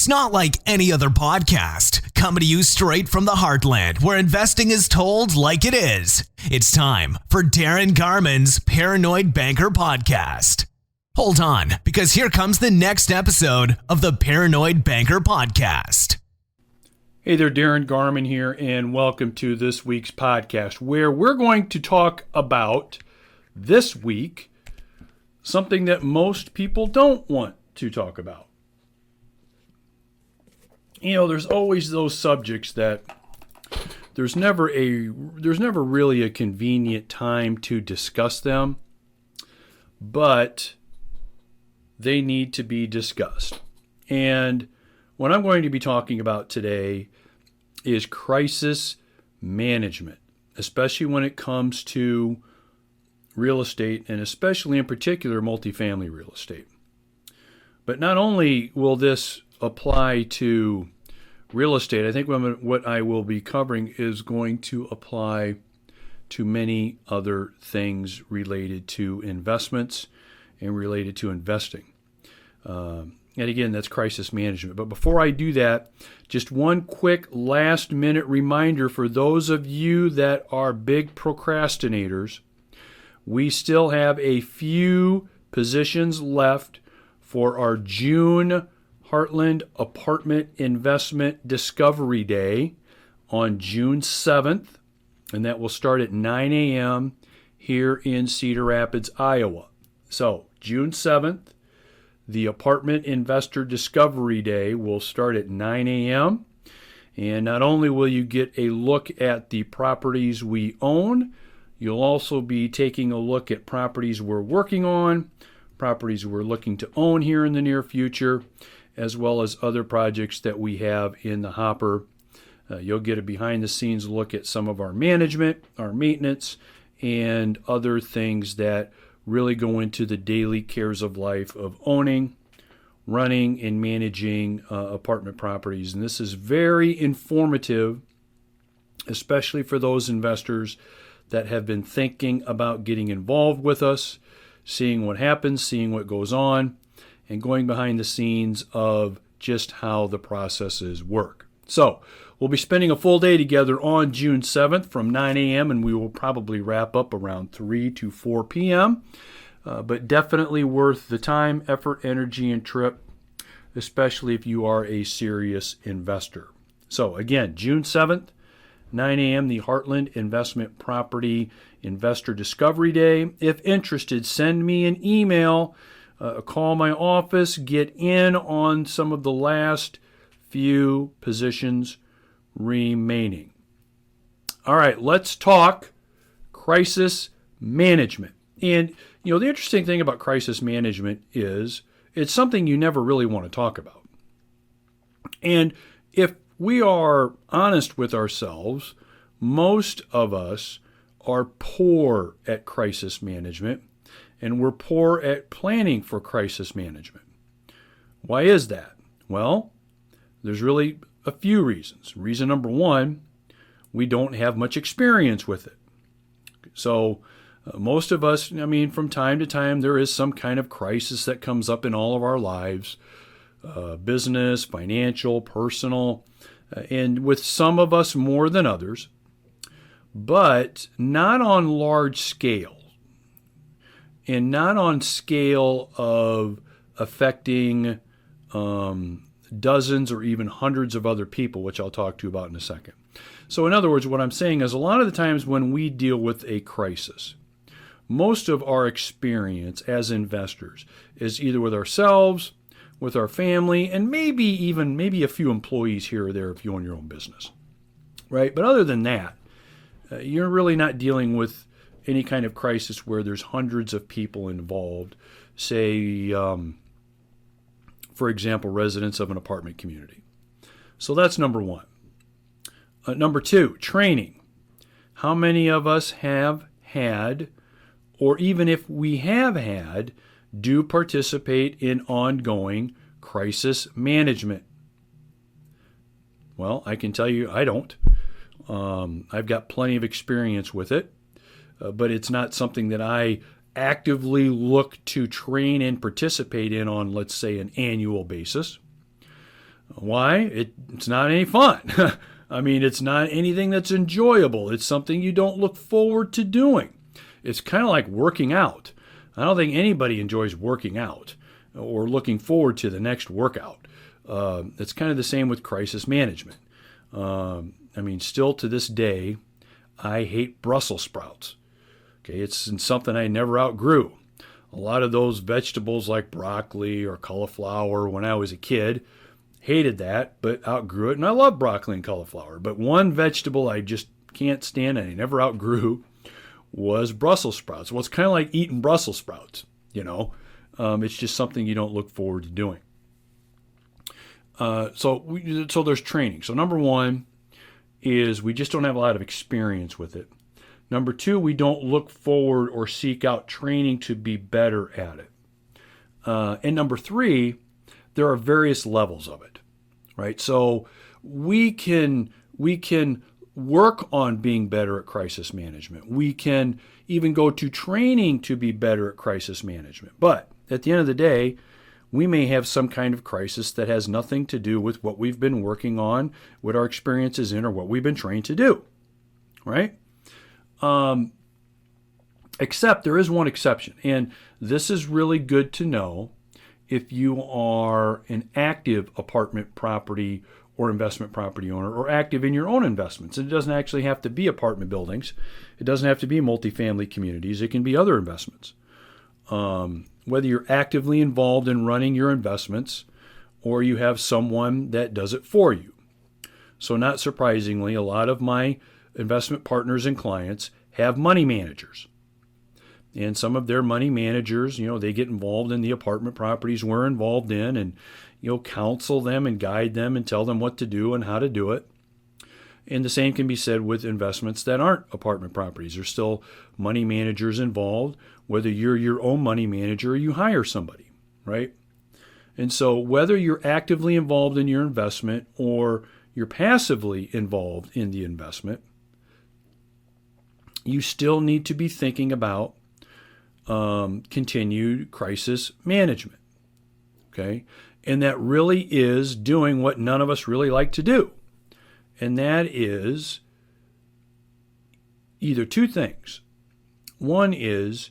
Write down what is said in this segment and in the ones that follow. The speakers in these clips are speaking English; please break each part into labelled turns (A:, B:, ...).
A: not like any other podcast, coming to you straight from the heartland where investing is told like it is. It's time for Darin Garman's Paranoid Banker Podcast. Hold on, because here comes the next episode of the Paranoid Banker Podcast.
B: Hey there, Darin Garman here, and welcome to this week's podcast, where we're going to talk about, this week, something that most people don't want to talk about. You know, there's always those subjects that there's never really a convenient time to discuss them, but they need to be discussed. And what I'm going to be talking about today is crisis management, especially when it comes to real estate, and especially in particular multifamily real estate. But not only will this apply to real estate, I think what I will be covering is going to apply to many other things related to investments and related to investing. And again, that's crisis management. But before I do that, just one quick last minute reminder for those of you that are big procrastinators. We still have a few positions left for our June Heartland Apartment Investment Discovery Day on June 7th, and that will start at 9 a.m. here in Cedar Rapids, Iowa. So, June 7th, the Apartment Investor Discovery Day will start at 9 a.m., and not only will you get a look at the properties we own, you'll also be taking a look at properties we're working on, properties we're looking to own here in the near future, as well as other projects that we have in the hopper. You'll get a behind-the-scenes look at some of our management, our maintenance, and other things that really go into the daily cares of life of owning, running, and managing apartment properties. And this is very informative, especially for those investors that have been thinking about getting involved with us, seeing what happens, seeing what goes on, and going behind the scenes of just how the processes work. So we'll be spending a full day together on June 7th from 9 a.m., and we will probably wrap up around 3 to 4 p.m., but definitely worth the time, effort, energy, and trip, especially if you are a serious investor. So again, June 7th, 9 a.m., the Heartland Investment Property Investor Discovery Day. If interested, send me an email, call my office, get in on some of the last few positions remaining. All right, let's talk crisis management. And, you know, the interesting thing about crisis management is it's something you never really want to talk about. And if we are honest with ourselves, most of us are poor at crisis management, and we're poor at planning for crisis management. Why is that? Well, there's really a few reasons. Reason number one, we don't have much experience with it. So most of us, from time to time, there is some kind of crisis that comes up in all of our lives, business, financial, personal, and with some of us more than others, but not on large scale, and not on scale of affecting dozens or even hundreds of other people, which I'll talk to you about in a second. So in other words, what I'm saying is a lot of the times when we deal with a crisis, most of our experience as investors is either with ourselves, with our family, and maybe a few employees here or there if you own your own business, right? But other than that, you're really not dealing with any kind of crisis where there's hundreds of people involved, say, for example, residents of an apartment community. So that's number one. Number two, training. How many of us have had, or even if we have had, do participate in ongoing crisis management? Well, I can tell you I don't. I've got plenty of experience with it, but it's not something that I actively look to train and participate in on, let's say, an annual basis. Why? It's not any fun. I mean, it's not anything that's enjoyable. It's something you don't look forward to doing. It's kind of like working out. I don't think anybody enjoys working out or looking forward to the next workout. It's kind of the same with crisis management. I mean, still to this day, I hate Brussels sprouts. Okay, it's something I never outgrew. A lot of those vegetables like broccoli or cauliflower when I was a kid, hated that, but outgrew it. And I love broccoli and cauliflower. But one vegetable I just can't stand and I never outgrew was Brussels sprouts. Well, it's kind of like eating Brussels sprouts, you know. It's just something you don't look forward to doing. So there's training. So number one is we just don't have a lot of experience with it. Number two, we don't look forward or seek out training to be better at it. And number three, there are various levels of it, right? So we can work on being better at crisis management. We can even go to training to be better at crisis management. But at the end of the day, we may have some kind of crisis that has nothing to do with what we've been working on, what our experience is in, or what we've been trained to do, right? Except there is one exception, and this is really good to know if you are an active apartment property or investment property owner or active in your own investments. And it doesn't actually have to be apartment buildings. It doesn't have to be multifamily communities. It can be other investments. Whether you're actively involved in running your investments or you have someone that does it for you. So not surprisingly, a lot of my investment partners and clients have money managers. And some of their money managers, they get involved in the apartment properties we're involved in and, counsel them and guide them and tell them what to do and how to do it. And the same can be said with investments that aren't apartment properties. There's still money managers involved, whether you're your own money manager or you hire somebody, right? And so whether you're actively involved in your investment or you're passively involved in the investment, you still need to be thinking about continued crisis management, okay? And that really is doing what none of us really like to do. And that is either two things. One is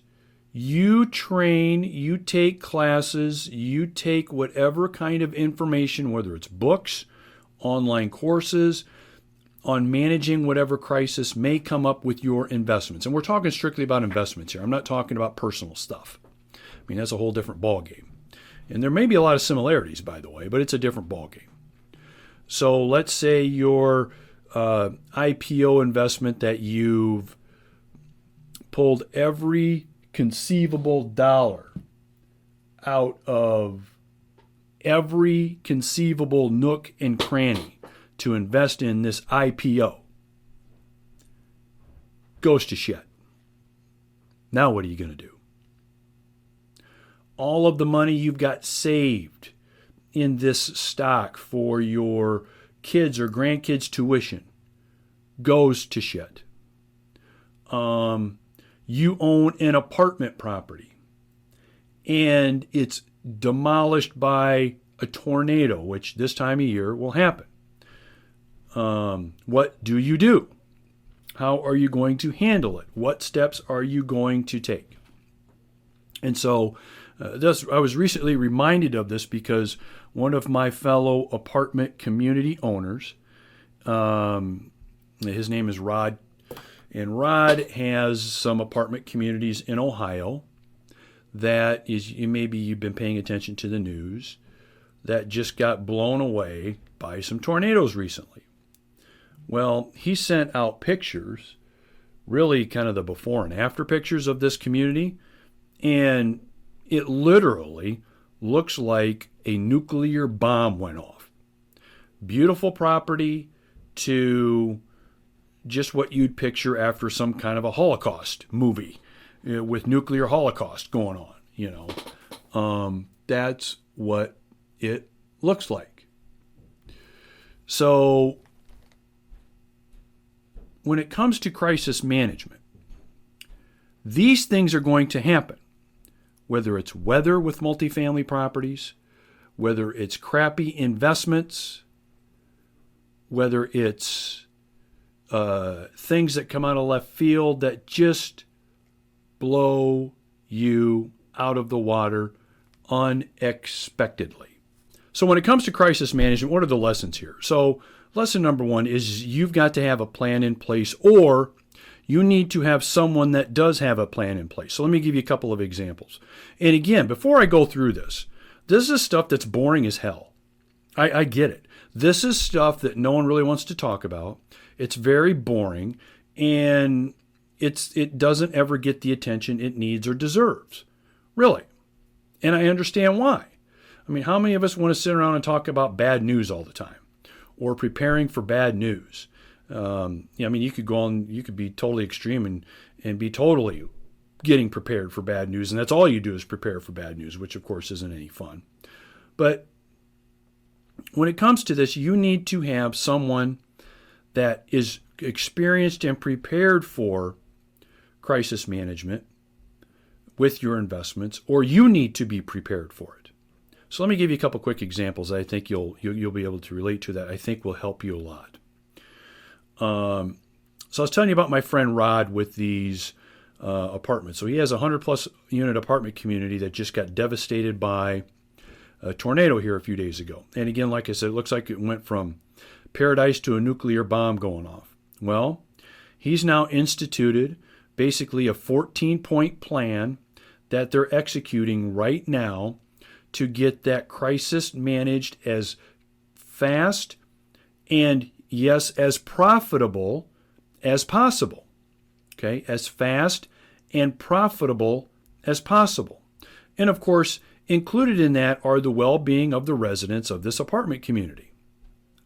B: you train, you take classes, you take whatever kind of information, whether it's books, online courses, on managing whatever crisis may come up with your investments. And we're talking strictly about investments here. I'm not talking about personal stuff. I mean, that's a whole different ballgame. And there may be a lot of similarities, by the way, but it's a different ballgame. So let's say your IPO investment that you've pulled every conceivable dollar out of every conceivable nook and cranny to invest in this IPO. Goes to shit. Now what are you going to do? All of the money you've got saved in this stock for your kids or grandkids' tuition goes to shit. You own an apartment property and it's demolished by a tornado, which this time of year will happen. What do you do? How are you going to handle it? What steps are you going to take? And so I was recently reminded of this because one of my fellow apartment community owners, his name is Rod, and Rod has some apartment communities in Ohio that is, maybe you've been paying attention to the news, that just got blown away by some tornadoes recently. Well, he sent out pictures, really kind of the before and after pictures of this community, and it literally looks like a nuclear bomb went off. Beautiful property to just what you'd picture after some kind of a Holocaust movie with nuclear holocaust going on, that's what it looks like. So when it comes to crisis management, these things are going to happen. Whether it's weather with multifamily properties, whether it's crappy investments, whether it's things that come out of left field that just blow you out of the water unexpectedly. So when it comes to crisis management, what are the lessons here? So lesson number one is you've got to have a plan in place, or you need to have someone that does have a plan in place. So let me give you a couple of examples. And again, before I go through this is stuff that's boring as hell. I get it. This is stuff that no one really wants to talk about. It's very boring, and it doesn't ever get the attention it needs or deserves, really. And I understand why. I mean, how many of us want to sit around and talk about bad news all the time, or preparing for bad news? I mean, you could go on, you could be totally extreme and be totally getting prepared for bad news, and that's all you do is prepare for bad news, which of course isn't any fun. But when it comes to this, you need to have someone that is experienced and prepared for crisis management with your investments, or you need to be prepared for it. So let me give you a couple quick examples that I think you'll be able to relate to that I think will help you a lot. So I was telling you about my friend Rod with these apartments. So he has a 100-plus unit apartment community that just got devastated by a tornado here a few days ago. And again, like I said, it looks like it went from paradise to a nuclear bomb going off. Well, he's now instituted basically a 14-point plan that they're executing right now to get that crisis managed as fast and, yes, as profitable as possible. Okay, as fast and profitable as possible. And of course, included in that are the well-being of the residents of this apartment community.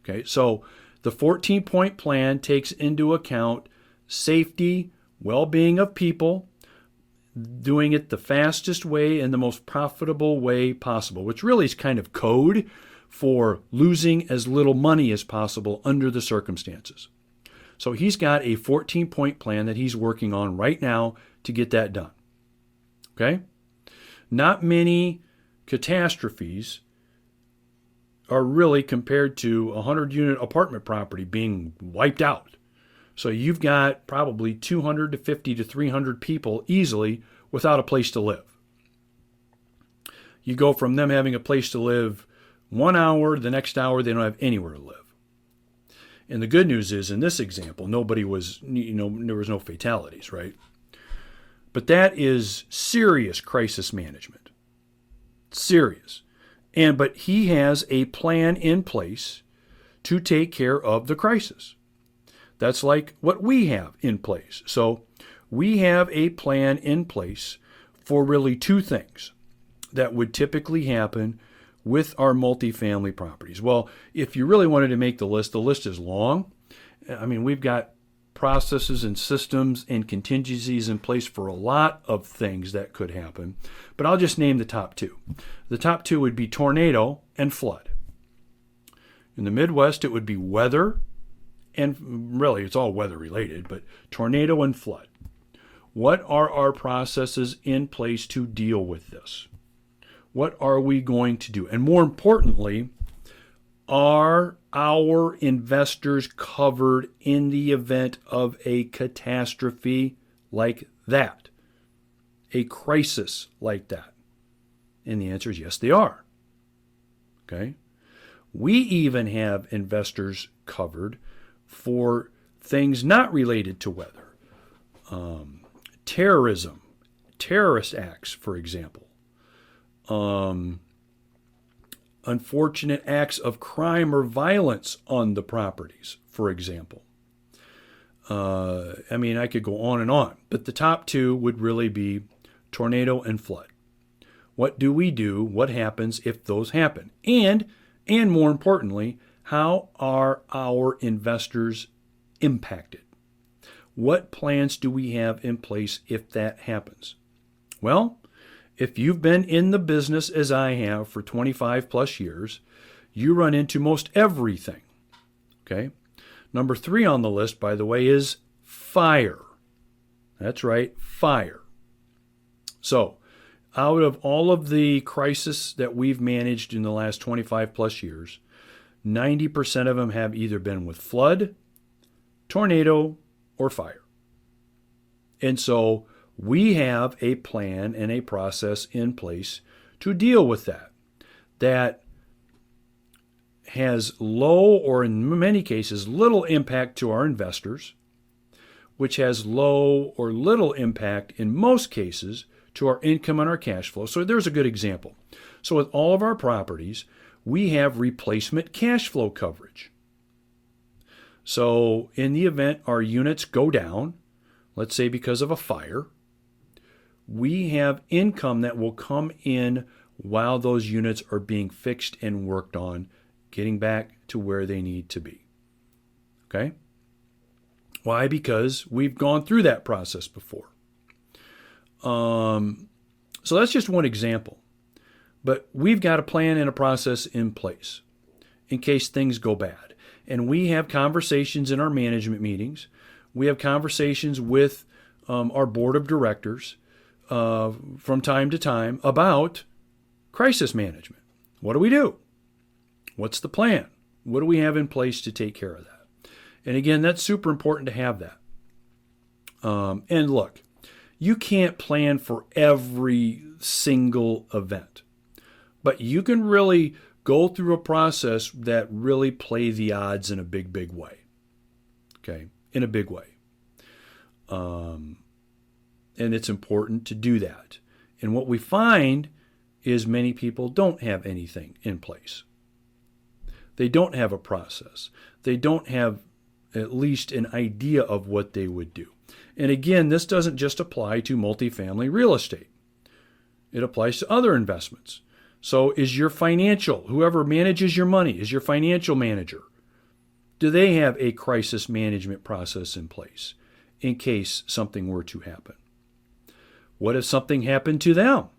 B: Okay, so the 14-point plan takes into account safety, well-being of people, doing it the fastest way and the most profitable way possible, which really is kind of code for losing as little money as possible under the circumstances. So he's got a 14-point plan that he's working on right now to get that done. Okay? Not many catastrophes are really compared to a 100-unit apartment property being wiped out. So you've got probably 250 to 300 people easily without a place to live. You go from them having a place to live 1 hour, the next hour they don't have anywhere to live. And the good news is, in this example, there was no fatalities, right? But that is serious crisis management. Serious. But he has a plan in place to take care of the crisis. That's like what we have in place. So we have a plan in place for really two things that would typically happen with our multifamily properties. Well, if you really wanted to make the list is long. I mean, we've got processes and systems and contingencies in place for a lot of things that could happen. But I'll just name the top two. The top two would be tornado and flood. In the Midwest, it would be weather, and really it's all weather related, but tornado and flood. What are our processes in place to deal with this? What are we going to do? And more importantly, are our investors covered in the event of a catastrophe like that? A crisis like that? And the answer is yes, they are. Okay? We even have investors covered for things not related to weather. Terrorism, terrorist acts, for example. Unfortunate acts of crime or violence on the properties, for example. I could go on and on, but the top two would really be tornado and flood. What do we do? What happens if those happen? And more importantly, how are our investors impacted? What plans do we have in place if that happens? Well, if you've been in the business as I have for 25 plus years, you run into most everything. Okay? Number 3 on the list, by the way, is fire. That's right, fire. So, out of all of the crises that we've managed in the last 25 plus years, 90% of them have either been with flood, tornado, or fire. And so we have a plan and a process in place to deal with that has low, or in many cases, little impact to our investors, which has low or little impact in most cases to our income and our cash flow. So there's a good example. So with all of our properties, we have replacement cash flow coverage. So in the event our units go down, let's say because of a fire, we have income that will come in while those units are being fixed and worked on, getting back to where they need to be. Okay? Why? Because we've gone through that process before. So that's just one example. But we've got a plan and a process in place in case things go bad. And we have conversations in our management meetings. We have conversations with our board of directors from time to time about crisis management. What do we do? What's the plan? What do we have in place to take care of that? And again, that's super important to have that. And look, you can't plan for every single event, but you can really go through a process that really play the odds in a big, big way. Okay, in a big way. And it's important to do that. And what we find is many people don't have anything in place. They don't have a process. They don't have at least an idea of what they would do. And again, this doesn't just apply to multifamily real estate. It applies to other investments. So is your financial, whoever manages your money, is your financial manager, do they have a crisis management process in place in case something were to happen? What if something happened to them?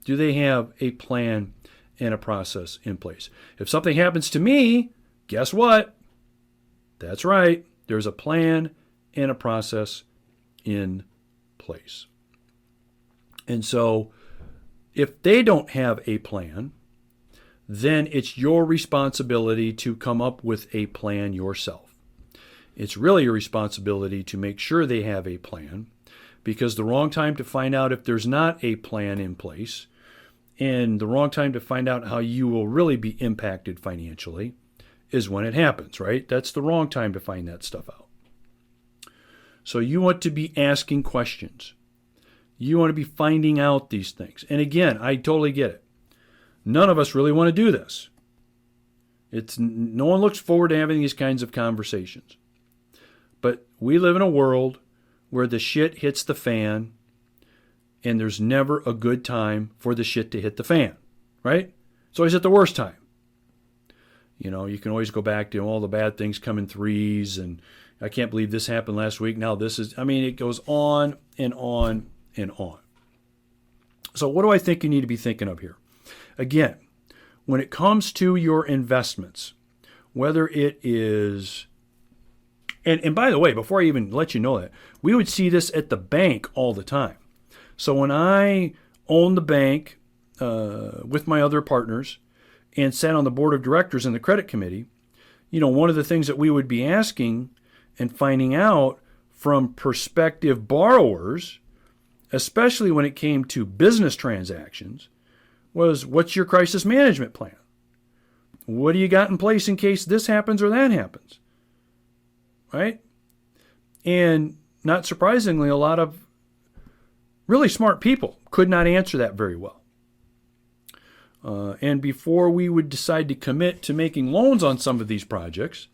B: Do they have a plan and a process in place? If something happens to me, guess what? That's right. There's a plan and a process in place. And so if they don't have a plan, then it's your responsibility to come up with a plan yourself. It's really your responsibility to make sure they have a plan, because the wrong time to find out if there's not a plan in place, and the wrong time to find out how you will really be impacted financially, is when it happens, right? That's the wrong time to find that stuff out. So you want to be asking questions. You want to be finding out these things. And again, I totally get it. None of us really want to do this. No one looks forward to having these kinds of conversations. But we live in a world where the shit hits the fan, and there's never a good time for the shit to hit the fan, right? It's always at the worst time. You know, you can always go back to all the bad things come in threes, and I can't believe this happened last week. Now this is, it goes on and on and on. So what do I think you need to be thinking of here? Again, when it comes to your investments, whether it is, and by the way, before I even let you know that, we would see this at the bank all the time. So when I owned the bank with my other partners and sat on the board of directors in the credit committee, one of the things that we would be asking and finding out from prospective borrowers, especially when it came to business transactions, was, what's your crisis management plan? What do you got in place in case this happens or that happens? Right? And not surprisingly, a lot of really smart people could not answer that very well. And before we would decide to commit to making loans on some of these projects,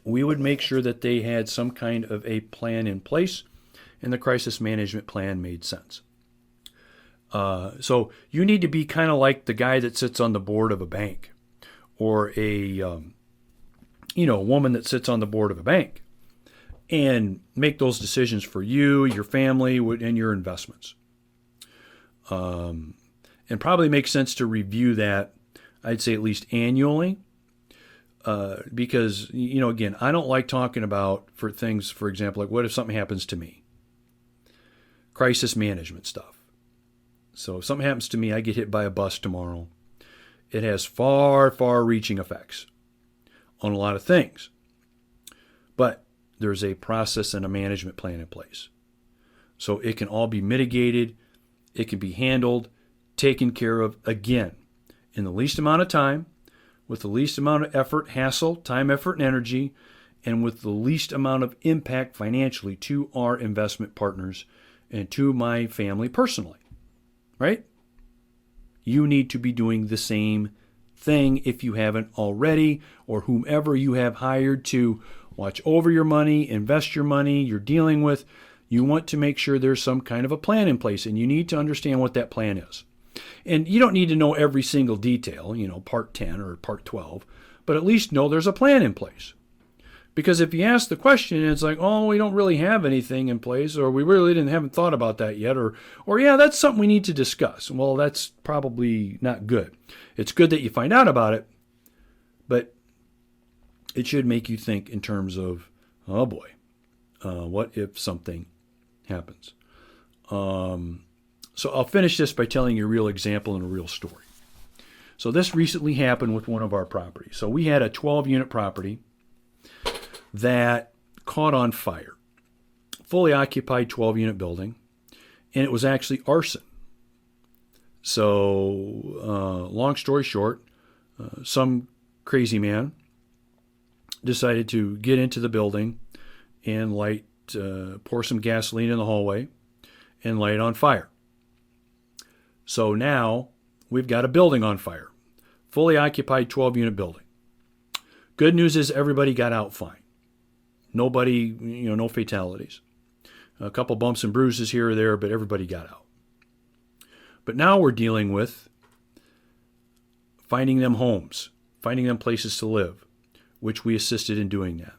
B: we would make sure that they had some kind of a plan in place, and the crisis management plan made sense. So you need to be kind of like the guy that sits on the board of a bank, or a woman that sits on the board of a bank, and make those decisions for you, your family, and your investments. And probably makes sense to review that, I'd say at least annually, because, again, I don't like talking about for things, for example, like what if something happens to me? crisis management stuff. So if something happens to me, I get hit by a bus tomorrow, it has far, far-reaching effects on a lot of things. But there's a process and a management plan in place. So it can all be mitigated, it can be handled, taken care of, again, in the least amount of time, with the least amount of effort, hassle, time, effort, and energy, and with the least amount of impact financially to our investment partners and to my family personally, right? You need to be doing the same thing if you haven't already, or whomever you have hired to watch over your money, invest your money, you're dealing with. You want to make sure there's some kind of a plan in place, and you need to understand what that plan is. And you don't need to know every single detail, part 10 or part 12, but at least know there's a plan in place. Because if you ask the question and it's like, oh, we don't really have anything in place, or we really haven't thought about that yet, or yeah, that's something we need to discuss. Well, that's probably not good. It's good that you find out about it, but it should make you think in terms of, oh boy, what if something happens? So I'll finish this by telling you a real example and a real story. So this recently happened with one of our properties. So we had a 12-unit property that caught on fire. Fully occupied 12-unit building, and it was actually arson. So long story short, some crazy man decided to get into the building and pour some gasoline in the hallway and light it on fire. So now we've got a building on fire, fully occupied 12-unit building. Good news is everybody got out fine. Nobody, no fatalities. A couple bumps and bruises here or there, but everybody got out. But now we're dealing with finding them homes, finding them places to live, which we assisted in doing that.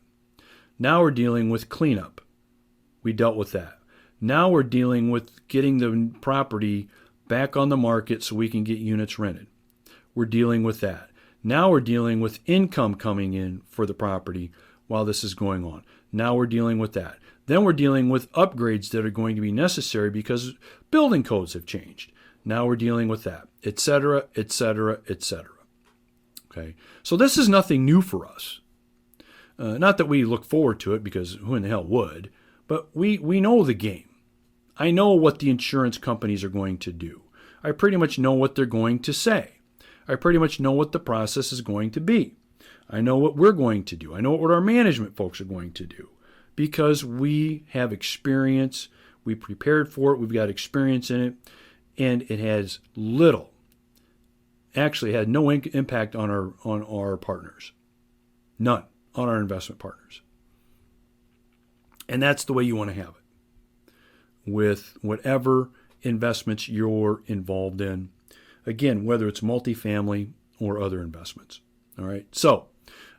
B: Now we're dealing with cleanup. We dealt with that. Now we're dealing with getting the property back on the market so we can get units rented. We're dealing with that. Now we're dealing with income coming in for the property while this is going on. Now we're dealing with that. Then we're dealing with upgrades that are going to be necessary because building codes have changed. Now we're dealing with that, et cetera, et cetera, et cetera. Okay, so this is nothing new for us. Not that we look forward to it, because who in the hell would, but we know the game. I know what the insurance companies are going to do. I pretty much know what they're going to say. I pretty much know what the process is going to be. I know what we're going to do. I know what our management folks are going to do, because we have experience. We prepared for it. We've got experience in it, and it has actually had no impact on our partners. None on our investment partners. And that's the way you want to have it with whatever investments you're involved in. Again, whether it's multifamily or other investments. All right. So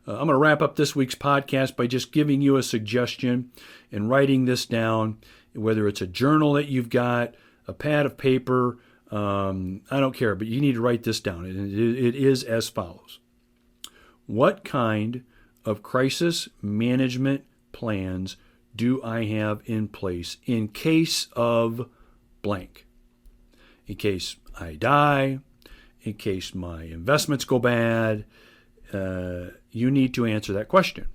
B: I'm going to wrap up this week's podcast by just giving you a suggestion and writing this down, whether it's a journal that you've got, a pad of paper, I don't care, but you need to write this down. It is as follows. What kind of crisis management plans do I have in place in case of blank? In case I die, in case my investments go bad, you need to answer that question.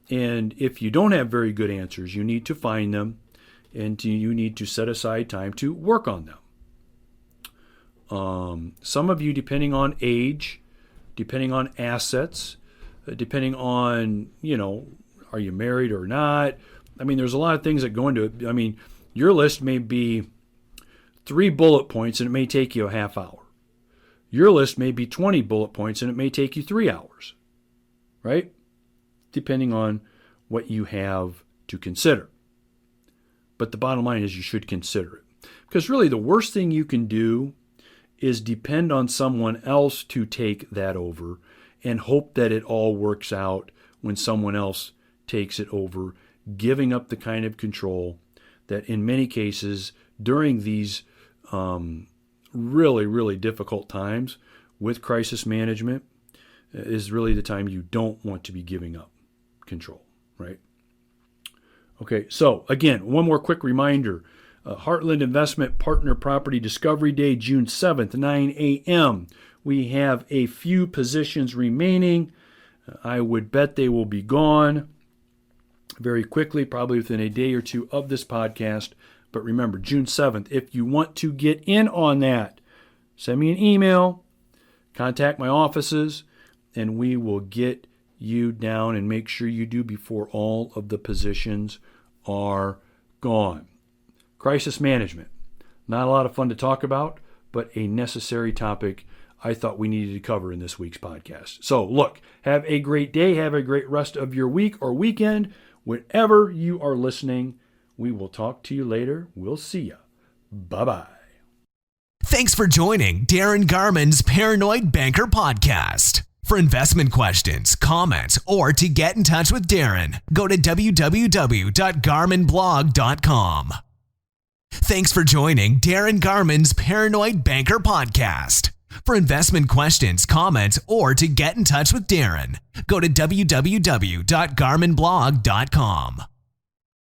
B: And if you don't have very good answers, you need to find them, and you need to set aside time to work on them. Some of you, depending on age, depending on assets, depending on, are you married or not? I mean, there's a lot of things that go into it. I mean, your list may be 3 bullet points and it may take you a half hour. Your list may be 20 bullet points and it may take you 3 hours, right? Depending on what you have to consider. But the bottom line is you should consider it. Because really the worst thing you can do is depend on someone else to take that over and hope that it all works out when someone else takes it over, giving up the kind of control that in many cases during these really, really difficult times with crisis management is really the time you don't want to be giving up control, right? Okay, so again, one more quick reminder. Heartland Investment Partner Property Discovery Day, June 7th, 9 a.m. We have a few positions remaining. I would bet they will be gone very quickly, probably within a day or two of this podcast. But remember, June 7th, if you want to get in on that, send me an email, contact my offices, and we will get you down and make sure you do before all of the positions are gone. Crisis management. Not a lot of fun to talk about, but a necessary topic I thought we needed to cover in this week's podcast. So look, have a great day. Have a great rest of your week or weekend. Whenever you are listening, we will talk to you later. We'll see ya. Bye-bye.
A: Thanks for joining Darin Garman's Paranoid Banker Podcast. For investment questions, comments, or to get in touch with Darin, go to www.garmanblog.com. Thanks for joining Darin Garman's Paranoid Banker Podcast. For investment questions, comments, or to get in touch with Darin, go to www.garmanblog.com.